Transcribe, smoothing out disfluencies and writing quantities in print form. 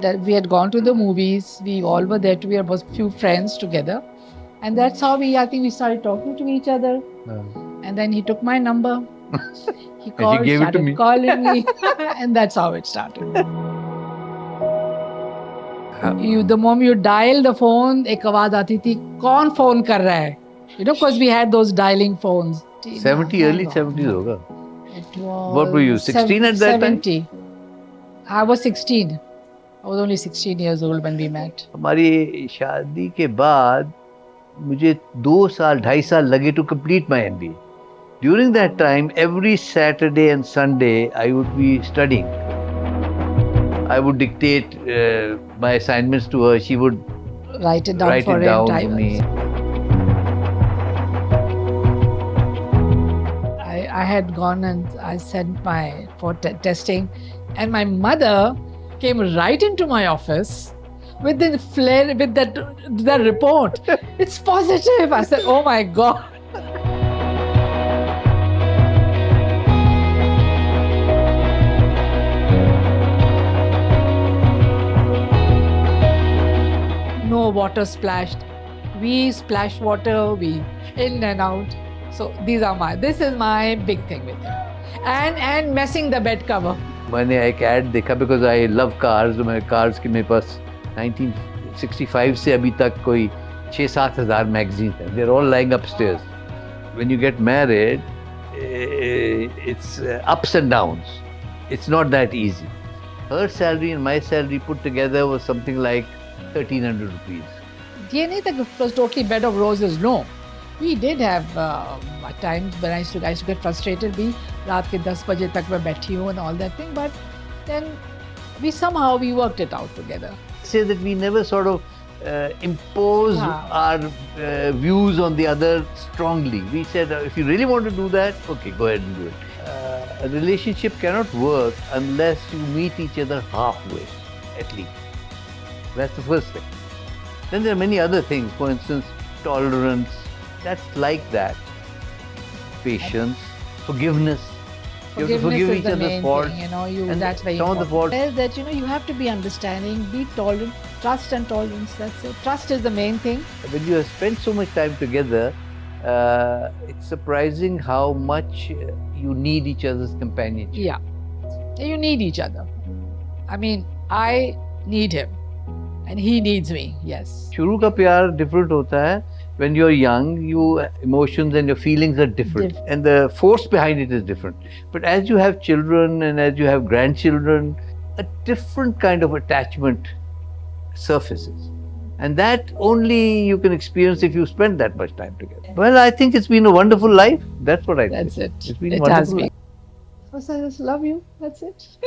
That we had gone to the movies. We all were there. We were a few friends together, and that's how I think we started talking to each other. And then he took my number. He called, gave it to started me. calling me, and that's how it started. The moment you dial the phone, एक आवाज आती थी, कौन phone कर रहा है? You know, because we had those dialing phones. 70, early 70s होगा. It was What were you, 16 at that time? 70. I was 16. I was only 16 years old when we met. हमारी शादी के बाद मुझे 2.5 साल लगे to complete my MBA. During that time, every Saturday and Sunday, I would be studying. I would dictate my assignments to her. She would Write it down write for it down him. for me. I had gone and I sent my for testing, and my mother came right into my office with the flare with the report. It's positive. I said, "Oh my God." No water splashed. We splash water, we in and out. So this is my big thing with him. And messing the bed cover. मैंने एक ad देखा because I love cars. तो मैं cars की मेरे पास 1965 से अभी तक कोई 6-7 हज़ार magazines हैं. They're all lying upstairs. When you get married, it's ups and downs. It's not that easy. Her salary and my salary put together was something like 1,300 rupees. ये नहीं था कि it was totally bed of roses. No. We did have times when I used to get frustrated भी रात के 10 बजे तक मैं बैठी हूँ and all that thing, but then we worked it out together. Say that we never sort of impose our views on the other strongly. We said, if you really want to do that, okay, go ahead and do it. A relationship cannot work unless you meet each other halfway, at least. That's the first thing. Then there are many other things. For instance, tolerance. That's like that. Patience, forgiveness. You have to forgive each other's faults. And that's very some of the important. faults. That you have to be understanding, be tolerant, trust and tolerance. That's it. Trust is the main thing. When you have spent so much time together, it's surprising how much you need each other's companionship. Yeah, you need each other. I mean, I need him, and he needs me. Yes. शुरू का प्यार different होता है. When you're young, your emotions and your feelings are different, and the force behind it is different. But as you have children and as you have grandchildren, a different kind of attachment surfaces. And that only you can experience if you spend that much time together. Well, I think it's been a wonderful life. That's what I think. That's it. It's been it wonderful. Has been. So I just love you. That's it.